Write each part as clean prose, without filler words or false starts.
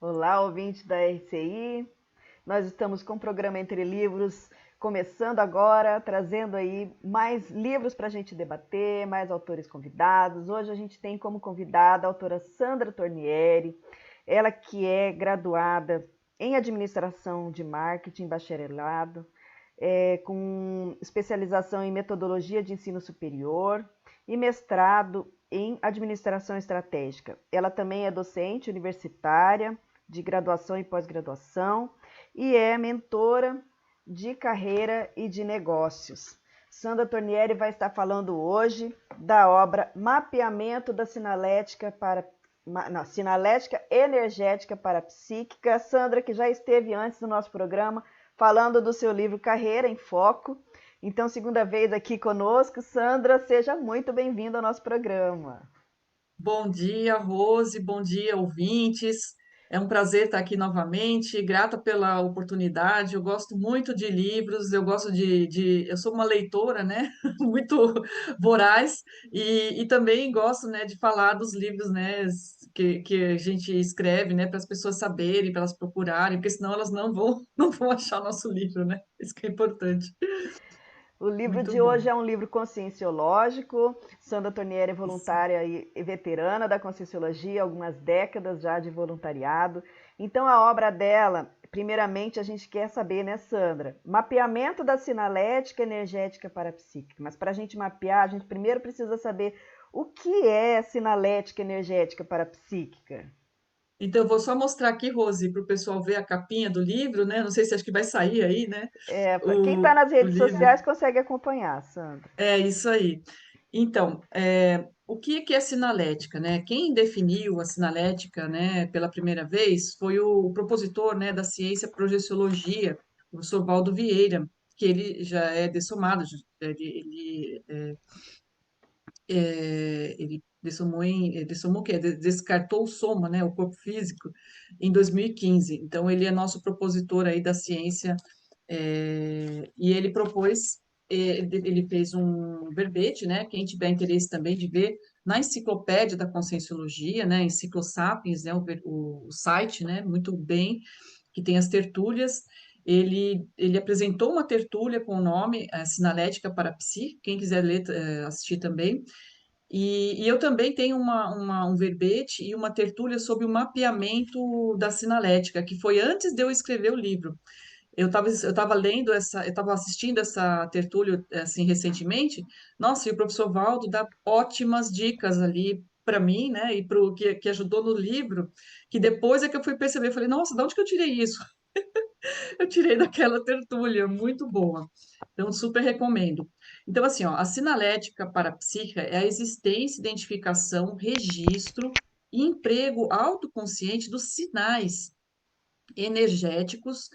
Olá, ouvinte da RCI. Nós estamos com o programa Entre Livros começando agora, trazendo aí mais livros para a gente debater, mais autores convidados. Hoje a gente tem como convidada a autora Sandra Tornieri, ela que é graduada em Administração de Marketing, bacharelado, com especialização em Metodologia de Ensino Superior e mestrado em Administração Estratégica. Ela também é docente universitária de graduação e pós-graduação e é mentora de carreira e de negócios. Sandra Tornieri vai estar falando hoje da obra Mapeamento da Sinalética para Sinalética Energética para a Psíquica. Sandra, que já esteve antes do nosso programa falando do seu livro Carreira em Foco. Então, segunda vez aqui conosco, Sandra, seja muito bem-vinda ao nosso programa. Bom dia, Rose, bom dia, ouvintes. É um prazer estar aqui novamente, grata pela oportunidade. Eu gosto muito de livros, eu gosto eu sou uma leitora, né, muito voraz, e também gosto, né, de falar dos livros, né, que a gente escreve, né, para as pessoas saberem, para elas procurarem, porque senão elas não vão, não vão achar nosso livro, né? Isso que é importante. O livro Muito de bom. hoje é um livro conscienciológico. Sandra Tornieri é voluntária e veterana da Conscienciologia, algumas décadas já de voluntariado. Então, a obra dela, primeiramente, a gente quer saber, né, Sandra? Mapeamento da sinalética energética parapsíquica. Mas para a gente mapear, a gente primeiro precisa saber o que é sinalética energética parapsíquica. Então, eu vou só mostrar aqui, Rose, para o pessoal ver a capinha do livro, né? Não sei se acho que vai sair aí, né? Quem está nas O redes livro. sociais consegue acompanhar, Sandra. É isso aí. Então, o que é sinalética, né? Quem definiu a sinalética, né, pela primeira vez foi o propositor, né, da ciência projeciologia, o professor Valdo Vieira, que ele já é dessomado, ele dessomou o quê? Descartou o soma, né, o corpo físico, em 2015. Então, ele é nosso propositor aí da ciência, e ele propôs, ele fez um verbete, né, quem tiver interesse também de ver, na enciclopédia da Conscienciologia, né, Enciclosapiens, né, o site, né, muito bem, que tem as tertúlias. Ele apresentou uma tertúlia com o nome Sinalética para Psi, quem quiser ler, assistir também. E eu também tenho um verbete e uma tertúlia sobre o mapeamento da sinalética, que foi antes de eu escrever o livro. Eu estava lendo eu estava assistindo essa tertúlia assim recentemente. Nossa, e o professor Valdo dá ótimas dicas ali para mim, né? E para o que ajudou no livro, que depois é que eu fui perceber, falei, nossa, de onde que eu tirei isso? Eu tirei daquela tertúlia, muito boa. Então, super recomendo. Então, assim, ó, a sinalética parapsíquica é a existência, identificação, registro e emprego autoconsciente dos sinais energéticos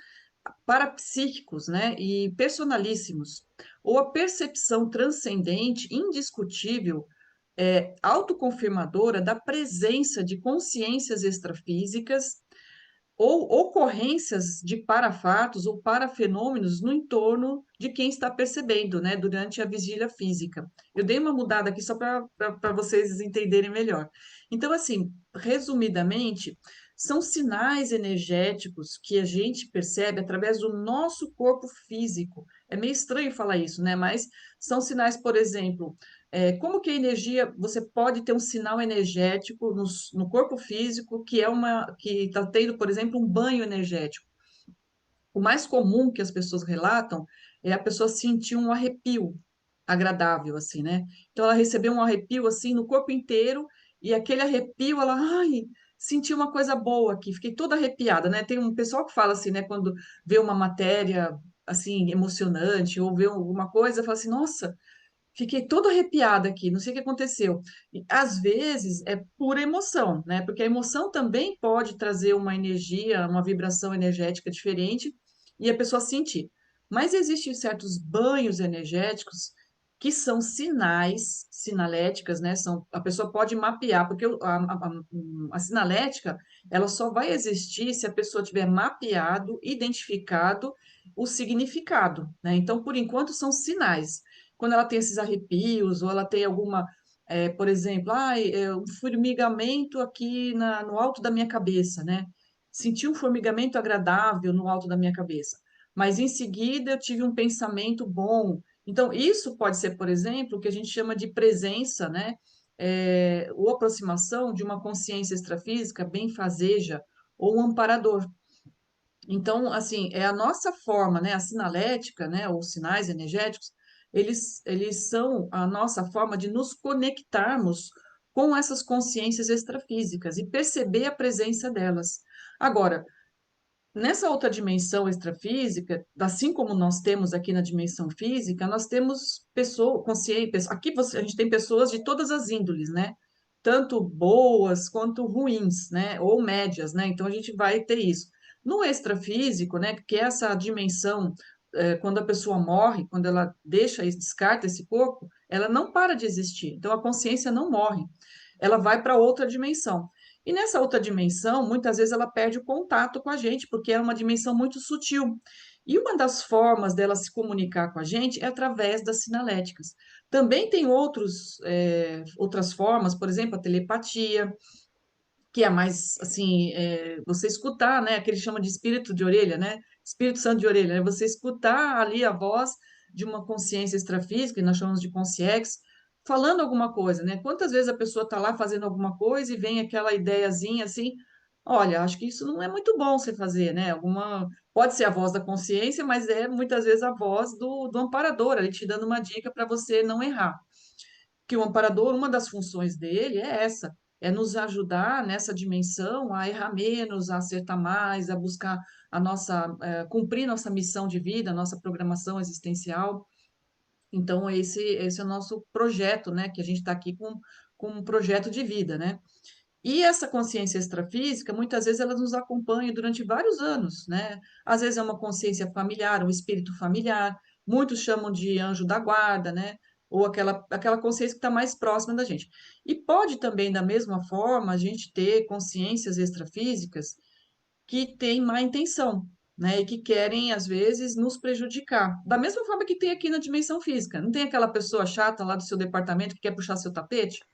parapsíquicos, né, e personalíssimos, ou a percepção transcendente, indiscutível, autoconfirmadora da presença de consciências extrafísicas ou ocorrências de parafatos ou parafenômenos no entorno de quem está percebendo, né, durante a vigília física. Eu dei uma mudada aqui só para vocês entenderem melhor. Então, assim, resumidamente, são sinais energéticos que a gente percebe através do nosso corpo físico. É meio estranho falar isso, né? Mas são sinais, por exemplo, como que a energia, você pode ter um sinal energético no corpo físico que está tendo, por exemplo, um banho energético. O mais comum que as pessoas relatam é a pessoa sentir um arrepio agradável, assim, né? Então, ela recebeu um arrepio, assim, no corpo inteiro, e aquele arrepio, ela, ai, senti uma coisa boa aqui, fiquei toda arrepiada, né? Tem um pessoal que fala assim, né, quando vê uma matéria, assim, emocionante, ou vê alguma coisa, fala assim, nossa, fiquei toda arrepiada aqui, não sei o que aconteceu. E, às vezes é pura emoção, né? Porque a emoção também pode trazer uma energia, uma vibração energética diferente e a pessoa sentir. Mas existem certos banhos energéticos que são sinais, sinaléticas, né? A pessoa pode mapear, porque a sinalética, ela só vai existir se a pessoa tiver mapeado, identificado o significado, né? Então, por enquanto, são sinais quando ela tem esses arrepios, ou ela tem alguma, por exemplo, um formigamento aqui no alto da minha cabeça, né? senti um formigamento agradável no alto da minha cabeça, mas em seguida eu tive um pensamento bom. Então, isso pode ser, por exemplo, o que a gente chama de presença, né? Ou aproximação de uma consciência extrafísica benfazeja ou um amparador. Então, assim, é a nossa forma, né? A sinalética, né? Os sinais energéticos, eles são a nossa forma de nos conectarmos com essas consciências extrafísicas e perceber a presença delas. Agora, nessa outra dimensão extrafísica, assim como nós temos aqui na dimensão física, nós temos pessoas, consciências, aqui a gente tem pessoas de todas as índoles, né? Tanto boas quanto ruins, né? Ou médias, né? Então a gente vai ter isso. No extrafísico, né? Que é essa dimensão, quando a pessoa morre, quando ela deixa e descarta esse corpo, ela não para de existir. Então a consciência não morre, ela vai para outra dimensão. E nessa outra dimensão, muitas vezes ela perde o contato com a gente, porque é uma dimensão muito sutil. E uma das formas dela se comunicar com a gente é através das sinaléticas. Também tem outras formas, por exemplo, a telepatia, que é mais assim, você escutar, né? Que ele chama de espírito de orelha, né? Espírito Santo de orelha, né? Você escutar ali a voz de uma consciência extrafísica, que nós chamamos de consciex, falando alguma coisa, né? Quantas vezes a pessoa está lá fazendo alguma coisa e vem aquela ideiazinha assim, olha, acho que isso não é muito bom você fazer, né? Pode ser a voz da consciência, mas é muitas vezes a voz do amparador, ali te dando uma dica para você não errar, que o amparador, uma das funções dele é essa, é nos ajudar nessa dimensão a errar menos, a acertar mais, a buscar cumprir nossa missão de vida, nossa programação existencial. Então, esse é o nosso projeto, né? Que a gente está aqui com um projeto de vida, né? E essa consciência extrafísica, muitas vezes, ela nos acompanha durante vários anos, né? Às vezes é uma consciência familiar, um espírito familiar, muitos chamam de anjo da guarda, né? Ou aquela consciência que está mais próxima da gente. E pode também, da mesma forma, a gente ter consciências extrafísicas que têm má intenção, né? E que querem, às vezes, nos prejudicar. Da mesma forma que tem aqui na dimensão física. Não tem aquela pessoa chata lá do seu departamento que quer puxar seu tapete?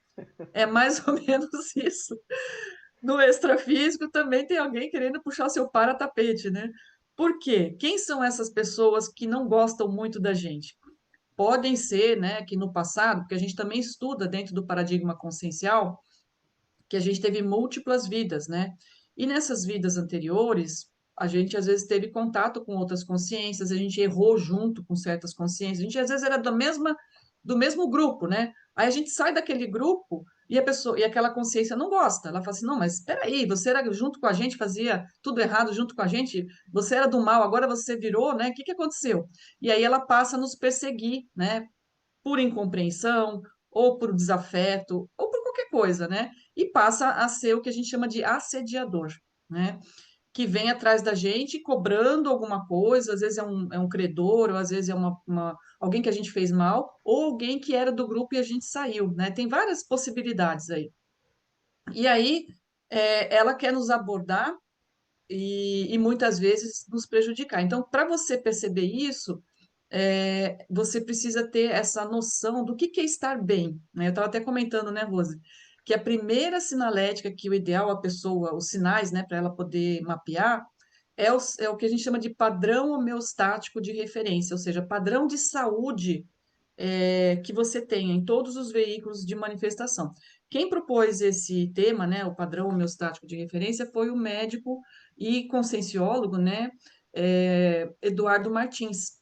É mais ou menos isso. No extrafísico também tem alguém querendo puxar seu para-tapete, né? Por quê? Quem são essas pessoas que não gostam muito da gente? Podem ser, né, que no passado, porque a gente também estuda dentro do paradigma consciencial, que a gente teve múltiplas vidas, né? E nessas vidas anteriores, a gente às vezes teve contato com outras consciências, a gente errou junto com certas consciências, a gente às vezes era do mesmo grupo, né? Aí a gente sai daquele grupo e a pessoa e aquela consciência não gosta. Ela fala assim: "Não, mas espera aí, você era junto com a gente, fazia tudo errado junto com a gente, você era do mal, agora você virou, né? O que que aconteceu?" E aí ela passa a nos perseguir, né? Por incompreensão, ou por desafeto, ou por qualquer coisa, né? E passa a ser o que a gente chama de assediador, né? Que vem atrás da gente cobrando alguma coisa, às vezes é um credor, ou às vezes é alguém que a gente fez mal, ou alguém que era do grupo e a gente saiu, né? Tem várias possibilidades aí. E aí, ela quer nos abordar e muitas vezes nos prejudicar. Então, para você perceber isso, você precisa ter essa noção do que é estar bem, né? Eu estava até comentando, né, Rose, que a primeira sinalética que o ideal a pessoa, os sinais, né, para ela poder mapear, é o que a gente chama de padrão homeostático de referência, ou seja, padrão de saúde que você tenha em todos os veículos de manifestação. Quem propôs esse tema, né, o padrão homeostático de referência, foi o médico e conscienciólogo, né, Eduardo Martins.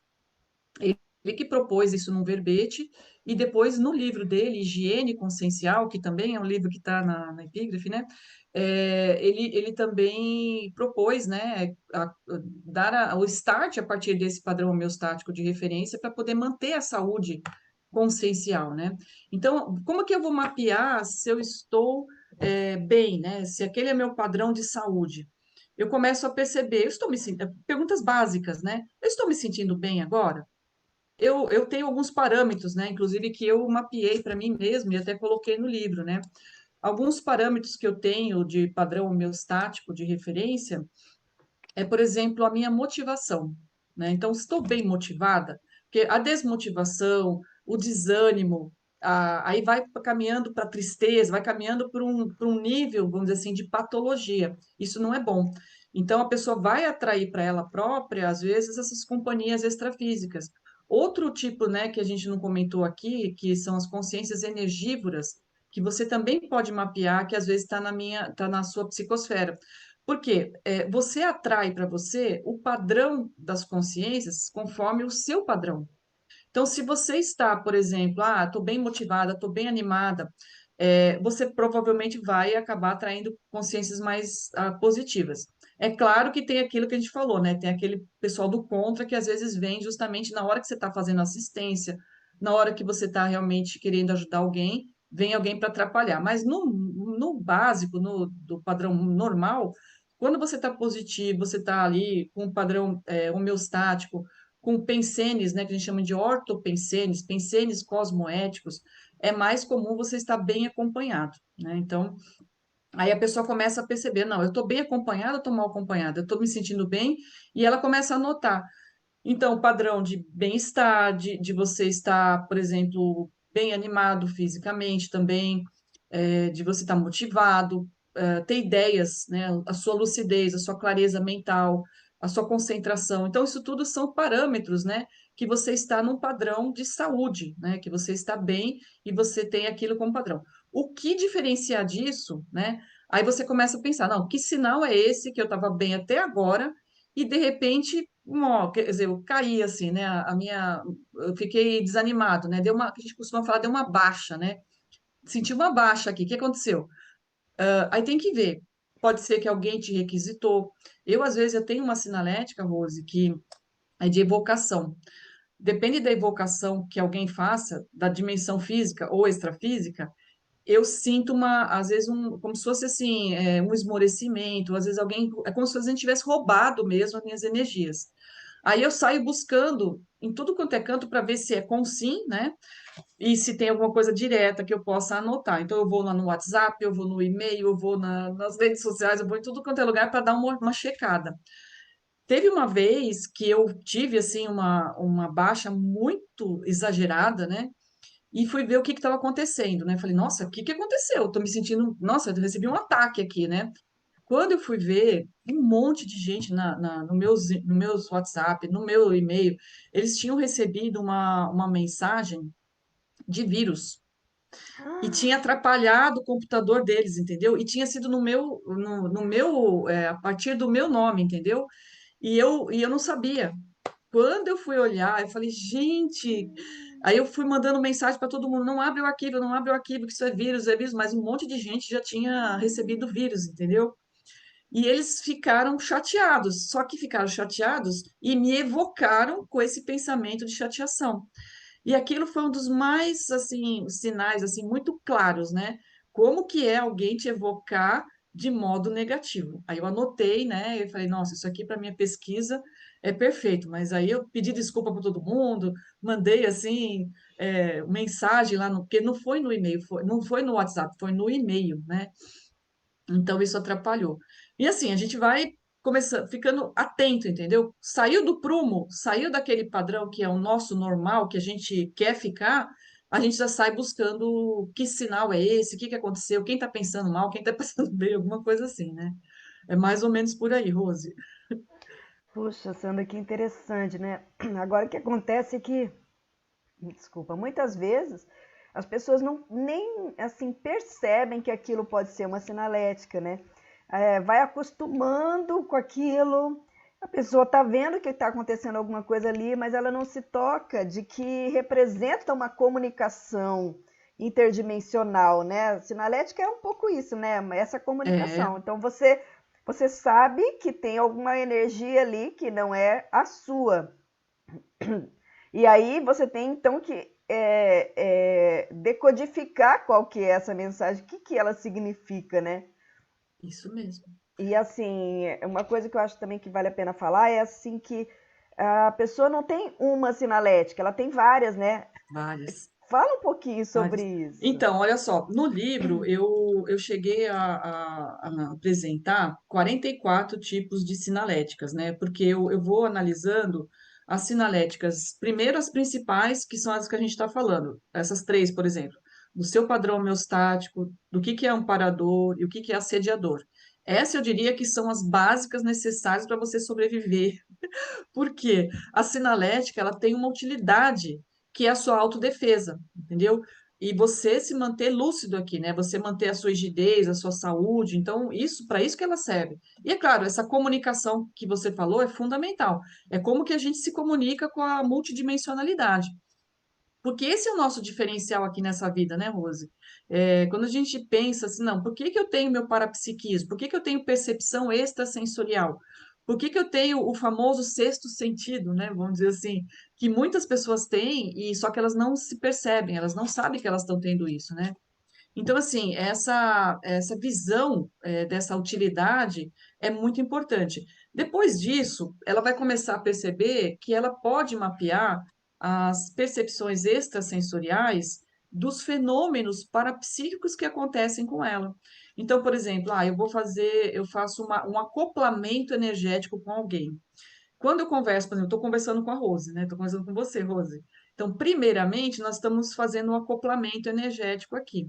Ele que propôs isso num verbete, e depois no livro dele, Higiene Consciencial, que também é um livro que está na epígrafe, né? Ele também propôs, né, o start a partir desse padrão homeostático de referência para poder manter a saúde consciencial, né? Então, como que eu vou mapear se eu estou bem, né? Se aquele é meu padrão de saúde? Eu começo a perceber, eu estou me sentindo, perguntas básicas, né? Eu estou me sentindo bem agora? Eu tenho alguns parâmetros, né? Inclusive que eu mapeei para mim mesmo e até coloquei no livro, né? Alguns parâmetros que eu tenho de padrão homeostático de referência por exemplo, a minha motivação, né? Então, estou bem motivada, porque a desmotivação, o desânimo, aí vai caminhando para a tristeza, vai caminhando para um nível, vamos dizer assim, de patologia. Isso não é bom. Então, a pessoa vai atrair para ela própria, às vezes, essas companhias extrafísicas. Outro tipo, né, que a gente não comentou aqui, que são as consciências energívoras, que você também pode mapear, que às vezes está na sua psicosfera. Por quê? Você atrai para você o padrão das consciências conforme o seu padrão. Então, se você está, por exemplo, estou bem motivada, estou bem animada, você provavelmente vai acabar atraindo consciências mais positivas. É claro que tem aquilo que a gente falou, né? Tem aquele pessoal do contra que às vezes vem justamente na hora que você está fazendo assistência, na hora que você está realmente querendo ajudar alguém, vem alguém para atrapalhar. Mas no básico, do padrão normal, quando você está positivo, você está ali com um padrão homeostático, com pensenes, né, que a gente chama de ortopensenes, pensenes cosmoéticos, é mais comum você estar bem acompanhado, né? Então, aí a pessoa começa a perceber, não, eu estou bem acompanhada, eu estou mal acompanhada, eu estou me sentindo bem, e ela começa a notar. Então, o padrão de bem-estar, de você estar, por exemplo, bem animado fisicamente também, de você estar motivado, ter ideias, né? A sua lucidez, a sua clareza mental, a sua concentração. Então, isso tudo são parâmetros, né? Que você está num padrão de saúde, né? Que você está bem e você tem aquilo como padrão. O que diferenciar disso, né? Aí você começa a pensar, não, que sinal é esse que eu estava bem até agora e de repente quer dizer, eu caí assim, né? Eu fiquei desanimado, né? A gente costuma falar, deu uma baixa, né? Senti uma baixa aqui. O que aconteceu? Aí tem que ver. Pode ser que alguém te requisitou. Às vezes, eu tenho uma sinalética, Rose, que é de evocação. Depende da evocação que alguém faça, da dimensão física ou extrafísica, eu sinto às vezes, como se fosse assim, um esmorecimento, às vezes é como se a gente tivesse roubado mesmo as minhas energias. Aí eu saio buscando em tudo quanto é canto para ver se é com sim, né? E se tem alguma coisa direta que eu possa anotar. Então eu vou lá no WhatsApp, eu vou no e-mail, eu vou nas redes sociais, eu vou em tudo quanto é lugar para dar uma checada. Teve uma vez que eu tive assim uma baixa muito exagerada, né? E fui ver o que estava acontecendo, né? Falei, nossa, o que que aconteceu? Eu tô me sentindo, nossa, eu recebi um ataque aqui, né? Quando eu fui ver, um monte de gente no meus WhatsApp, no meu e-mail, eles tinham recebido uma mensagem de vírus e tinha atrapalhado o computador deles, entendeu? E tinha sido a partir do meu nome, entendeu? E eu não sabia. Quando eu fui olhar, eu falei, gente. Aí eu fui mandando mensagem para todo mundo: não abre o arquivo, não abre o arquivo, que isso é vírus, mas um monte de gente já tinha recebido vírus, entendeu? E eles ficaram chateados, só que ficaram chateados e me evocaram com esse pensamento de chateação. E aquilo foi um dos mais, assim, sinais, assim, muito claros, né? Como que é alguém te evocar de modo negativo. Aí eu anotei, né? Eu falei, nossa, isso aqui para minha pesquisa é perfeito. Mas aí eu pedi desculpa para todo mundo, mandei, assim, mensagem lá, porque não foi no e-mail, não foi no WhatsApp, foi no e-mail, né? Então isso atrapalhou. E assim, a gente vai começando, ficando atento, entendeu? Saiu do prumo, saiu daquele padrão que é o nosso normal, que a gente quer ficar, a gente já sai buscando que sinal é esse, o que que aconteceu, quem tá pensando mal, quem tá pensando bem, alguma coisa assim, né? É mais ou menos por aí, Rose. Puxa, Sandra, que interessante, né? Agora o que acontece é que, desculpa, muitas vezes as pessoas não nem assim percebem que aquilo pode ser uma sinalética, né? Vai acostumando com aquilo, a pessoa tá vendo que está acontecendo alguma coisa ali, mas ela não se toca de que representa uma comunicação interdimensional, né? Sinalética é um pouco isso, né? Essa É, comunicação. Então você sabe que tem alguma energia ali que não é a sua. E aí você tem então que decodificar qual que é essa mensagem, o que, que ela significa, né? isso mesmo. E assim, uma coisa que eu acho também que vale a pena falar é assim que a pessoa não tem uma sinalética, ela tem várias, né? Várias. Fala um pouquinho sobre Vários. isso. Então, olha só, no livro eu cheguei a apresentar 44 tipos de sinaléticas, né? Porque eu vou analisando as sinaléticas, primeiro as principais, que são as que a gente está falando, essas três, por exemplo, do seu padrão homeostático, do que é amparador e o que é assediador. Essa eu diria que são as básicas necessárias para você sobreviver. Porque a sinalética, ela tem uma utilidade, que é a sua autodefesa, entendeu? E você se manter lúcido aqui, né? Você manter a sua rigidez, a sua saúde. Então, isso, para isso que ela serve. E é claro, essa comunicação que você falou é fundamental. É como que a gente se comunica com a multidimensionalidade. Porque esse é o nosso diferencial aqui nessa vida, né, Rose? Quando a gente pensa assim, não, por que que eu tenho meu parapsiquismo? Por que que eu tenho percepção extrasensorial? Por que que eu tenho o famoso sexto sentido, né? Vamos dizer assim, que muitas pessoas têm, e só que elas não se percebem, elas não sabem que elas estão tendo isso, né? Então, assim, essa visão dessa utilidade é muito importante. Depois disso, ela vai começar a perceber que ela pode mapear as percepções extrasensoriais dos fenômenos parapsíquicos que acontecem com ela. Então, por exemplo, eu faço um acoplamento energético com alguém. Quando eu converso, por exemplo, estou conversando com a Rose, né? Estou conversando com você, Rose. Então, primeiramente, nós estamos fazendo um acoplamento energético aqui.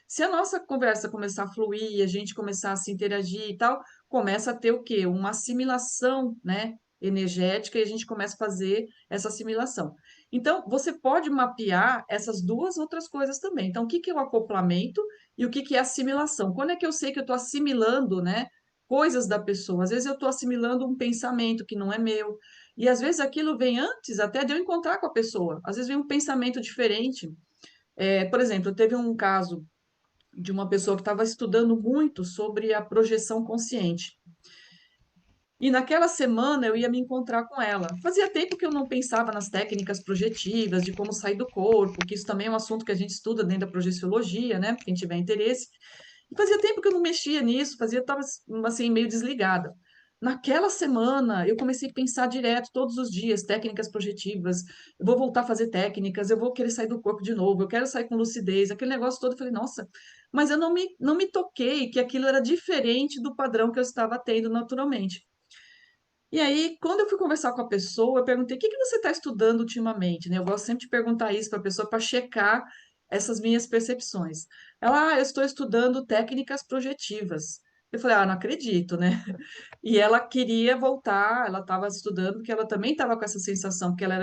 Se a nossa conversa começar a fluir, a gente começar a se interagir e tal, começa a ter o quê? Uma assimilação, né? Energética, e a gente começa a fazer essa assimilação. Então, você pode mapear essas duas outras coisas também. Então, o que que é o acoplamento e o que que é assimilação? Quando é que eu sei que eu estou assimilando, né? Coisas da pessoa. Às vezes eu estou assimilando um pensamento que não é meu. E às vezes aquilo vem antes até de eu encontrar com a pessoa. Às vezes vem um pensamento diferente. Por exemplo, teve um caso de uma pessoa que estava estudando muito sobre a projeção consciente. E naquela semana eu ia me encontrar com ela. Fazia tempo que eu não pensava nas técnicas projetivas, de como sair do corpo, que isso também é um assunto que a gente estuda dentro da projeciologia, né? Quem tiver interesse. E fazia tempo que eu não mexia nisso, estava assim meio desligada. Naquela semana, eu comecei a pensar direto, todos os dias, técnicas projetivas. Eu vou voltar a fazer técnicas, eu vou querer sair do corpo de novo, eu quero sair com lucidez, aquele negócio todo. Eu falei, nossa, mas eu não me toquei que aquilo era diferente do padrão que eu estava tendo naturalmente. E aí, quando eu fui conversar com a pessoa, eu perguntei: o que que você está estudando ultimamente, né? Eu gosto sempre de perguntar isso para a pessoa para checar essas minhas percepções. Ela, eu estou estudando técnicas projetivas. Eu falei: não acredito, né? E ela queria voltar, ela estava estudando, porque ela também estava com essa sensação, porque ela era